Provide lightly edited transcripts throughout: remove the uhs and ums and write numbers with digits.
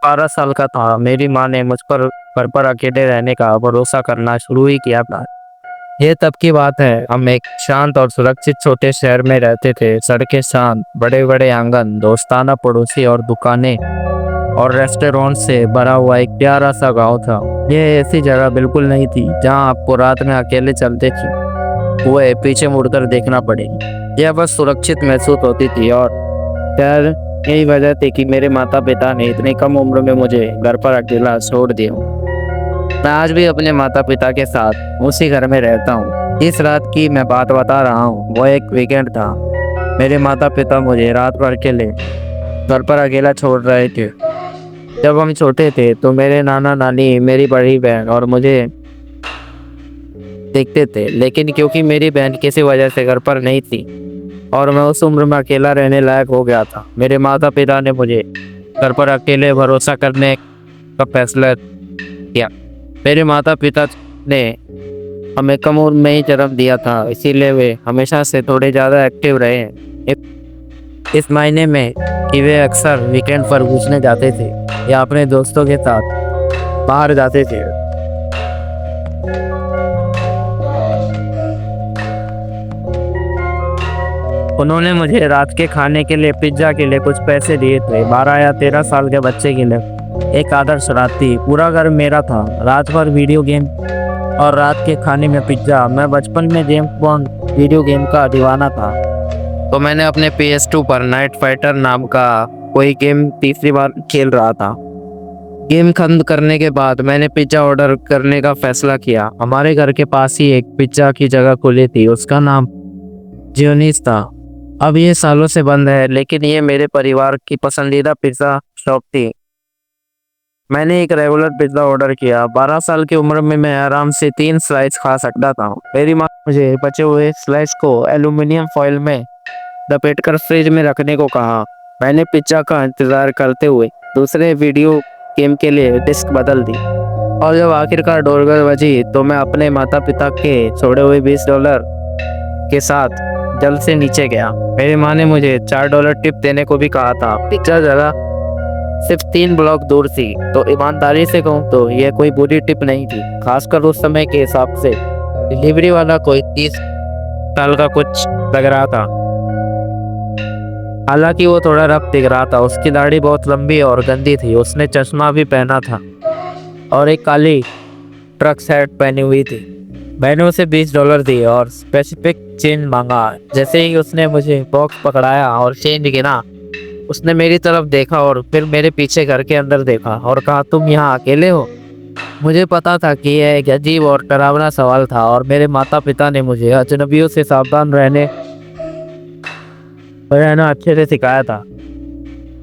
12 साल का था, मेरी माँ ने मुझ पर घर पर अकेले रहने का भरोसा करना शुरू ही किया था। ये तब की बात है, हम एक शांत और सुरक्षित छोटे शहर में रहते थे। सड़कें शांत, बड़े-बड़े आंगन, दोस्ताना पड़ोसी और दुकानें और रेस्टोरेंट से भरा हुआ एक प्यारा सा गांव था। ये ऐसी जगह बिल्कुल नहीं थी जहां आपको रात में अकेले चलते थी हुए पीछे मुड़कर देखना पड़े। यह बस सुरक्षित महसूस होती थी और शायद यही वजह थी कि मेरे माता पिता ने इतनी कम उम्र में मुझे घर पर अकेला छोड़ दिया। मैं आज भी अपने माता पिता के साथ उसी घर में रहता हूँ। इस रात की मैं बात बता रहा हूँ, वो एक वीकेंड था। मेरे माता पिता मुझे रात भर के लिए घर पर अकेला छोड़ रहे थे। जब हम छोटे थे तो मेरे नाना नानी, मेरी बड़ी बहन और मुझे देखते थे, लेकिन क्योंकि मेरी बहन किसी वजह से घर पर नहीं थी और मैं उस उम्र में अकेला रहने लायक हो गया था, मेरे माता पिता ने मुझे घर पर अकेले भरोसा करने का फैसला किया। मेरे माता पिता ने हमें कम उम्र में ही जन्म दिया था, इसीलिए वे हमेशा से थोड़े ज़्यादा एक्टिव रहे हैं। इस मायने में कि वे अक्सर वीकेंड पर घूमने जाते थे या अपने दोस्तों के साथ बाहर जाते थे। उन्होंने मुझे रात के खाने के लिए पिज्ज़ा के लिए कुछ पैसे दिए थे। 12 या 13 साल के बच्चे के लिए एक आदर्श रात थी। पूरा घर मेरा था, रात भर वीडियो गेम और रात के खाने में पिज्ज़ा। मैं बचपन में जेम्स बॉन्ड वीडियो गेम का दीवाना था, तो मैंने अपने PS2 पर नाइट फाइटर नाम का कोई गेम तीसरी बार खेल रहा था। गेम खत्म करने के बाद मैंने पिज्ज़ा ऑर्डर करने का फैसला किया। हमारे घर के पास ही एक पिज्ज़ा की जगह खुली थी, उसका नाम जियोनीज था। अब ये सालों से बंद है, लेकिन ये मेरे परिवार की पसंदीदा पिज़्ज़ा शॉप थी। मैंने एक रेगुलर पिज़्ज़ा ऑर्डर किया। 12 साल की उम्र में मैं आराम से 3 स्लाइस खा सकता था। मेरी माँ ने मुझे बचे हुए स्लाइस को एल्यूमिनियम फॉइल में लपेटकर फ्रिज में रखने को कहा। मैंने पिज़्ज़ा का इंतज़ार करते हुए दूसरे वीडियो गेम के लिए डिस्क बदल दी और जब आखिरकार डोरबेल बजी तो मैं अपने माता पिता के छोड़े हुए $20 के साथ जल्द से नीचे गया। मेरी माँ ने मुझे $4 टिप देने को भी कहा था। पिज्जा जगह सिर्फ 3 ब्लॉक दूर थी, तो ईमानदारी से कहूँ तो यह कोई बुरी टिप नहीं थी, खासकर उस समय के हिसाब से। डिलीवरी वाला कोई 30 साल का कुछ लग रहा था, हालांकि वो थोड़ा रफ दिख रहा था। उसकी दाढ़ी बहुत लंबी और गंदी थी, उसने चश्मा भी पहना था और एक काली ट्रक शर्ट पहनी हुई थी। मैंने उसे $20 दिए और स्पेसिफिक चेंज मांगा। जैसे ही उसने मुझे बॉक्स पकड़ाया और चेंज गिना, उसने मेरी तरफ देखा और फिर मेरे पीछे घर के अंदर देखा और कहा, तुम यहाँ अकेले हो? मुझे पता था कि यह एक अजीब और डरावना सवाल था और मेरे माता पिता ने मुझे अजनबियों से सावधान रहना अच्छे से सिखाया था।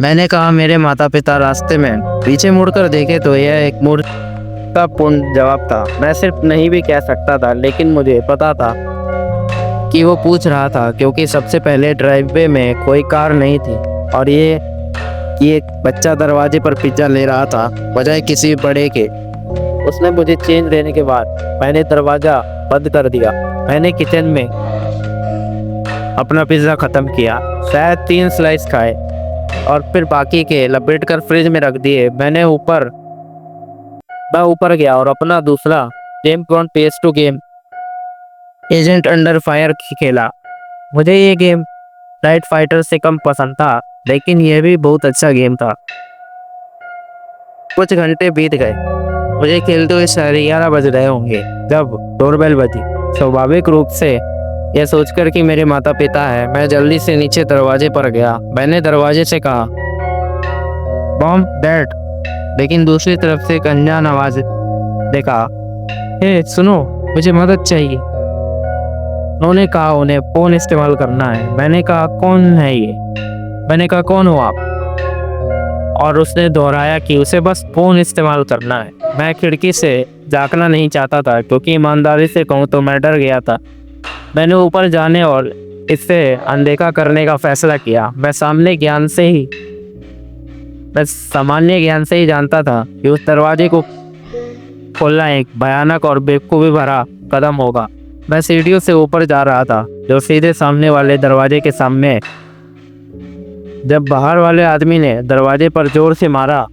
मैंने कहा, मेरे माता पिता रास्ते में पीछे मुड़कर देखे तो यह एक मूर्खतापूर्ण जवाब था। मैं सिर्फ नहीं भी कह सकता था, लेकिन मुझे पता था कि वो पूछ रहा था क्योंकि सबसे पहले ड्राइववे में कोई कार नहीं थी और ये कि एक बच्चा दरवाजे पर पिज्ज़ा ले रहा था बजाय किसी बड़े के। उसने मुझे चेंज देने के बाद मैंने दरवाज़ा बंद कर दिया। मैंने किचन में अपना पिज़्ज़ा ख़त्म किया, शायद 3 स्लाइस खाए और फिर बाकी के लपेटकर फ्रिज में रख दिए। मैं ऊपर गया और अपना दूसरा James bond PS2 game agent under fire खेला। मुझे ये गेम नाइट फाइटर से कम पसंद था, लेकिन यह भी बहुत अच्छा गेम था। कुछ घंटे बीत गए, मुझे खेलते हुए 11:30 बज रहे होंगे जब डोरबेल बजी। स्वाभाविक रूप से यह सोचकर कि मेरे माता पिता हैं, मैं जल्दी से नीचे दरवाजे पर गया। मैंने दरवाजे से कहा, मॉम, डैड, लेकिन दूसरी तरफ से एक अनजान आवाज ने कहा, हे सुनो, मुझे मदद चाहिए। उन्होंने कहा उन्हें फ़ोन इस्तेमाल करना है। मैंने कहा, कौन है ये? मैंने कहा, कौन हो आप? और उसने दोहराया कि उसे बस फ़ोन इस्तेमाल करना है। मैं खिड़की से झांकना नहीं चाहता था क्योंकि ईमानदारी से कहूँ तो मैं डर गया था। मैंने ऊपर जाने और इससे अनदेखा करने का फैसला किया। मैं सामान्य ज्ञान से ही जानता था कि उस दरवाजे को खोलना एक भयानक और बेवकूफ़ी भरा कदम होगा। मैं सीढ़ियों से ऊपर जा रहा था जो सीधे सामने वाले दरवाजे के सामने है। जब बाहर वाले आदमी ने दरवाजे पर जोर से मारा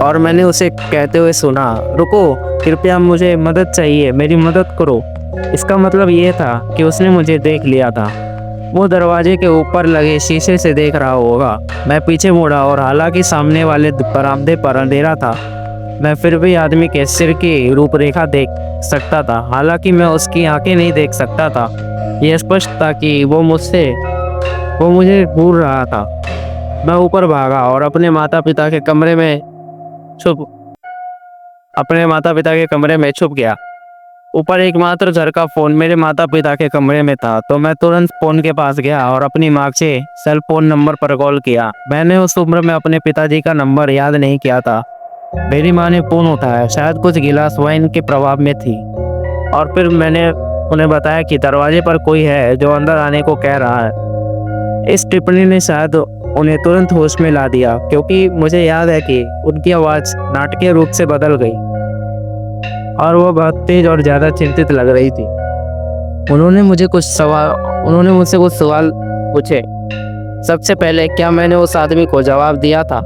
और मैंने उसे कहते हुए सुना, रुको, कृपया मुझे मदद चाहिए, मेरी मदद करो। इसका मतलब ये था कि उसने मुझे देख लिया था। वो दरवाजे के ऊपर लगे शीशे से देख रहा होगा। मैं पीछे मुड़ा और हालांकि सामने वाले बरामदे पर अंधेरा था, मैं फिर भी आदमी के सिर की रूपरेखा देख सकता था। हालांकि मैं उसकी आंखें नहीं देख सकता था। यह स्पष्ट था कि वो मुझे घूर रहा था। मैं ऊपर भागा और अपने माता पिता के कमरे में छुप गया। ऊपर एकमात्र घर का फोन मेरे माता पिता के कमरे में था, तो मैं तुरंत फोन के पास गया और अपनी माँ से सेल फोन नंबर पर कॉल किया। मैंने उस उम्र में अपने पिताजी का नंबर याद नहीं किया था। मेरी माँ ने फोन उठाया, शायद कुछ गिलास वाइन के प्रभाव में थी, और फिर मैंने उन्हें बताया कि दरवाजे पर कोई है जो अंदर आने को कह रहा है। इस टिप्पणी ने शायद उन्हें तुरंत होश में ला दिया, क्योंकि मुझे याद है कि उनकी आवाज़ नाटकीय रूप से बदल गई और वह बहुत तेज और ज़्यादा चिंतित लग रही थी। उन्होंने मुझसे कुछ सवाल पूछे। सबसे पहले, क्या मैंने उस आदमी को जवाब दिया था?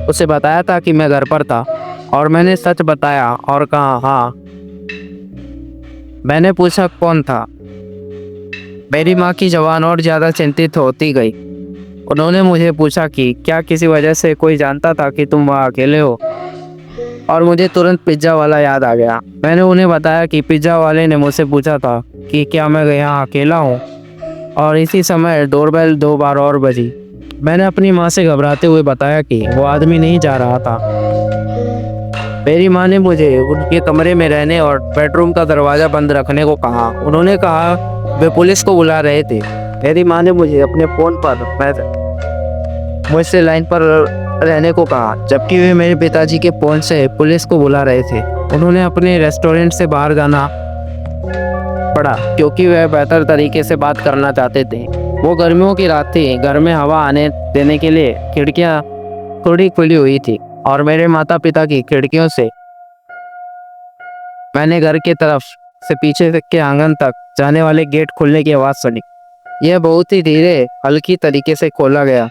उसे बताया था कि मैं घर पर था, और मैंने सच बताया और कहा हाँ। मैंने पूछा कौन था? मेरी माँ की जबान और ज़्यादा चिंतित होती गई। उन्होंने मुझे पूछा कि क्या किसी वजह से कोई जानता था कि तुम वहाँ अकेले हो, और मुझे तुरंत पिज्ज़ा वाला याद आ गया। मैंने उन्हें बताया कि पिज्ज़ा वाले ने मुझसे पूछा था कि क्या मैं यहाँ अकेला हूँ, और इसी समय डोरबेल 2 बार और बजी। मैंने अपनी माँ से घबराते हुए बताया कि वो आदमी नहीं जा रहा था। मेरी माँ ने मुझे उनके कमरे में रहने और बेडरूम का दरवाज़ा बंद रखने को कहा। उन्होंने कहा वे पुलिस को बुला रहे थे। मेरी माँ ने मुझे अपने फ़ोन पर मुझसे लाइन पर रहने को कहा, जबकि वे मेरे पिताजी के फ़ोन से पुलिस को बुला रहे थे। उन्होंने अपने रेस्टोरेंट से बाहर जाना पड़ा, क्योंकि वह बेहतर तरीके से बात करना चाहते थे। वो गर्मियों की रात थी, घर में हवा आने देने के लिए खिड़कियाँ थोड़ी खुली हुई थी, और मेरे माता पिता की खिड़कियों से मैंने घर की तरफ से पीछे तक के आंगन तक जाने वाले गेट खुलने की आवाज़ सुनी। यह बहुत ही धीरे हल्की तरीके से खोला गया।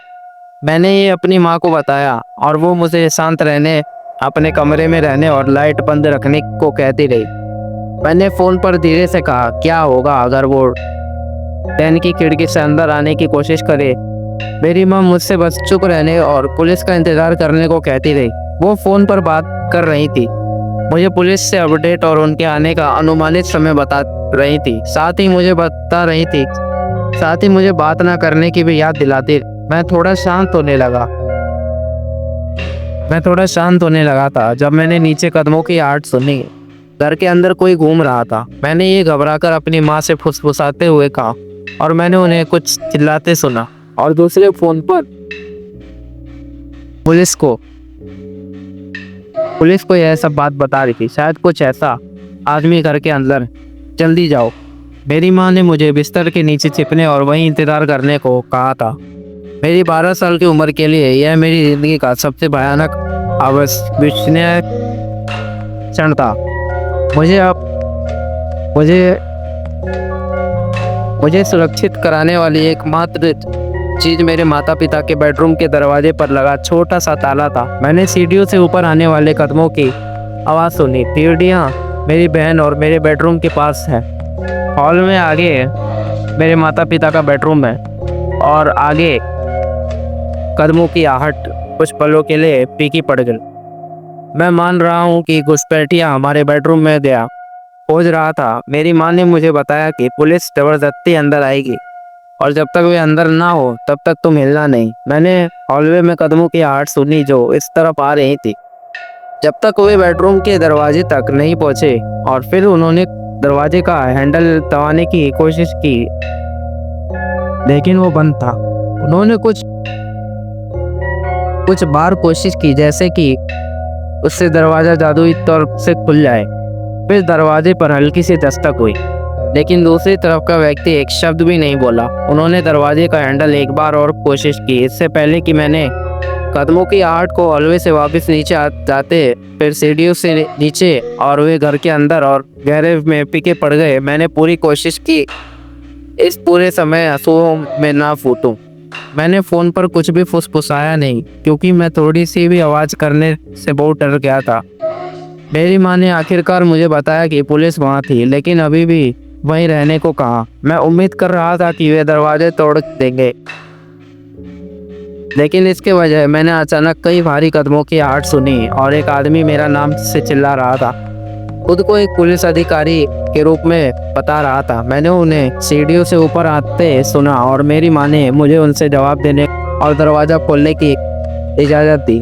मैंने ये अपनी माँ को बताया, और वो मुझे शांत रहने, अपने कमरे में रहने और लाइट बंद रखने को कहती रही। मैंने फ़ोन पर धीरे से कहा, क्या होगा अगर वो ट्रेन की खिड़की से अंदर आने की कोशिश करे? मेरी माँ मुझसे बस चुप रहने और पुलिस का इंतज़ार करने को कहती रही। वो फ़ोन पर बात कर रही थी, मुझे पुलिस से अपडेट और उनके आने का अनुमानित समय बता रही थी। साथ ही मुझे बात ना करने की भी याद दिलाती। मैं थोड़ा शांत होने लगा था जब मैंने नीचे कदमों की आहट सुनी। घर के अंदर कोई घूम रहा था। मैंने ये घबराकर अपनी माँ से फुसफुसाते हुए कहा, और मैंने उन्हें कुछ चिल्लाते सुना, और दूसरे फ़ोन पर पुलिस को यह सब बात बता रही थी। शायद कुछ ऐसा, आदमी घर के अंदर, जल्दी जाओ। मेरी माँ ने मुझे बिस्तर के नीचे छिपने और वहीं इंतज़ार करने को कहा था। मेरी 12 साल की उम्र के लिए यह मेरी ज़िंदगी का सबसे भयानक अविश्वसनीय क्षण था। मुझे सुरक्षित कराने वाली एकमात्र चीज़ मेरे माता पिता के बेडरूम के दरवाजे पर लगा छोटा सा ताला था। मैंने सीढ़ियों से ऊपर आने वाले कदमों की आवाज़ सुनी। सीढ़ियाँ मेरी बहन और मेरे बेडरूम के पास है। हॉल में आगे मेरे माता पिता का बेडरूम है, और आगे कदमों की आहट कुछ पलों के लिए फीकी पड़ गई। मैं मान रहा हूँ कि घुसपैठिया हमारे बेडरूम में गया खोज रहा था। मेरी माँ ने मुझे बताया कि पुलिस जबरदस्ती अंदर आएगी, और जब तक वे अंदर ना हो तब तक तुम हिलना नहीं। मैंने हॉलवे में कदमों की आहट सुनी जो इस तरफ आ रही थी, जब तक वे बेडरूम के दरवाजे तक नहीं पहुँचे, और फिर उन्होंने दरवाजे का हैंडल दबाने की कोशिश की, लेकिन वो बंद था। उन्होंने कुछ बार कोशिश की, जैसे कि उससे दरवाज़ा जादुई तौर से खुल जाए। फिर दरवाजे पर हल्की सी दस्तक हुई, लेकिन दूसरी तरफ का व्यक्ति एक शब्द भी नहीं बोला। उन्होंने दरवाजे का हैंडल एक बार और कोशिश की, इससे पहले कि मैंने कदमों की आहट को हॉलवे से वापस नीचे जाते, फिर सीढ़ियों से नीचे, और वे घर के अंदर और गहरे में पीके पड़ गए। मैंने पूरी कोशिश की इस पूरे समय आंसुओं में ना फूटूं। मैंने फ़ोन पर कुछ भी फुसफुसाया नहीं क्योंकि मैं थोड़ी सी भी आवाज़ करने से बहुत डर गया था। मेरी माँ ने आखिरकार मुझे बताया कि पुलिस वहाँ थी, लेकिन अभी भी वहीं रहने को कहा। मैं उम्मीद कर रहा था कि वे दरवाजे तोड़ देंगे, लेकिन इसके वजह मैंने अचानक कई भारी कदमों की आहट सुनी और एक आदमी मेरा नाम से चिल्ला रहा था। खुद को एक पुलिस अधिकारी के रूप में बता रहा था। मैंने उन्हें सीढ़ियों से ऊपर आते सुना और मेरी माँ ने मुझे उनसे जवाब देने और दरवाज़ा खोलने की इजाज़त दी।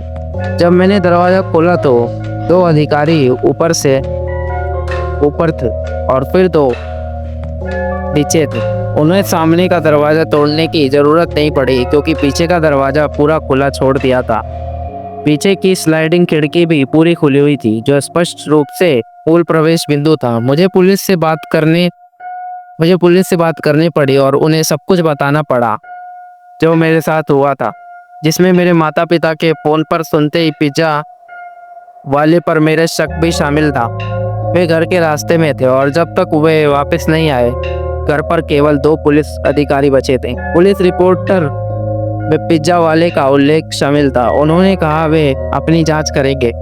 जब मैंने दरवाज़ा खोला तो दो अधिकारी ऊपर थे और फिर दो नीचे थे। उन्हें सामने का दरवाज़ा तोड़ने की ज़रूरत नहीं पड़ी क्योंकि पीछे का दरवाज़ा पूरा खुला छोड़ दिया था। पीछे की स्लाइडिंग खिड़की भी पूरी खुली हुई थी, जो स्पष्ट रूप से मूल प्रवेश बिंदु था। मुझे पुलिस से बात करनी पड़ी और उन्हें सब कुछ बताना पड़ा जो मेरे साथ हुआ था, जिसमें मेरे माता पिता के फ़ोन पर सुनते ही पिज्ज़ा वाले पर मेरे शक भी शामिल था। वे घर के रास्ते में थे और जब तक वे वापस नहीं आए, घर पर केवल दो पुलिस अधिकारी बचे थे। पुलिस रिपोर्टर में पिज्ज़ा वाले का उल्लेख शामिल था। उन्होंने कहा वे अपनी जांच करेंगे।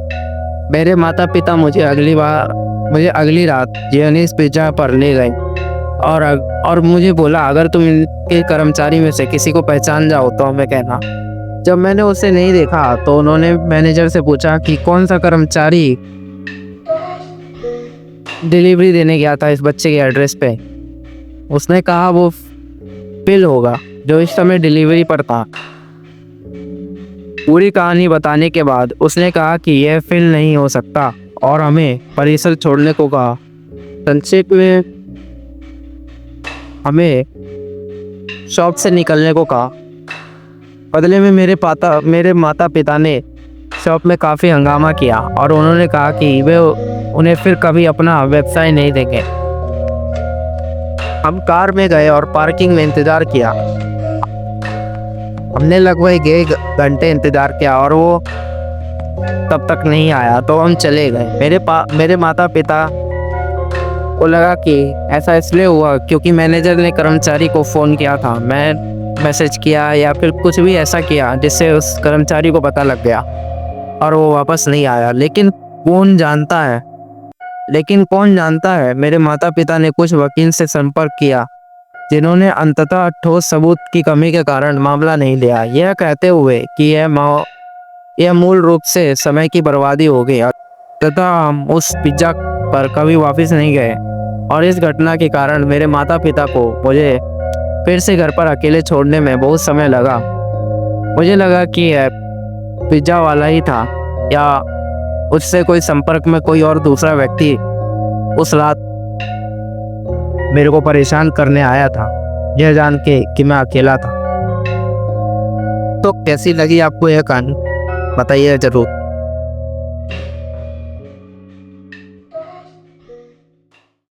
मेरे माता पिता मुझे अगली रात जियोनीज पिज्ज़ा पर ले गए और मुझे बोला, अगर तुम इनके कर्मचारी में से किसी को पहचान जाओ तो हमें कहना। जब मैंने उसे नहीं देखा तो उन्होंने मैनेजर से पूछा कि कौन सा कर्मचारी डिलीवरी देने गया था इस बच्चे के एड्रेस पे। उसने कहा वो फिल होगा जो इस समय डिलीवरी पर था। पूरी कहानी बताने के बाद उसने कहा कि यह फिल नहीं हो सकता और हमें परिसर छोड़ने को कहा। संक्षेप में हमें शॉप से निकलने को कहा। बदले में मेरे माता पिता ने शॉप में काफ़ी हंगामा किया और उन्होंने कहा कि वे उन्हें फिर कभी अपना व्यवसाय नहीं देंगे। हम कार में गए और पार्किंग में इंतज़ार किया। हमने लगभग 1 घंटे इंतज़ार किया और वो तब तक नहीं आया तो हम चले गए। मेरे माता पिता को लगा कि ऐसा इसलिए हुआ क्योंकि मैनेजर ने कर्मचारी को फ़ोन किया था। मैं मैसेज किया या फिर कुछ भी ऐसा किया जिससे उस कर्मचारी को पता लग गया और वो वापस नहीं आया। लेकिन कौन जानता है मेरे माता पिता ने कुछ वकील से संपर्क किया जिन्होंने अंततः ठोस सबूत की कमी के कारण मामला नहीं लिया, यह कहते हुए कि यह मूल रूप से समय की बर्बादी हो गई तथा हम उस पिज्ज़ा पर कभी वापस नहीं गए। और इस घटना के कारण मेरे माता पिता को मुझे फिर से घर पर अकेले छोड़ने में बहुत समय लगा। मुझे लगा कि यह पिज्ज़ा वाला ही था या उससे कोई संपर्क में कोई और दूसरा व्यक्ति उस रात मेरे को परेशान करने आया था, यह जान के कि मैं अकेला था। तो कैसी लगी आपको यह कहानी बताइए ज़रूर।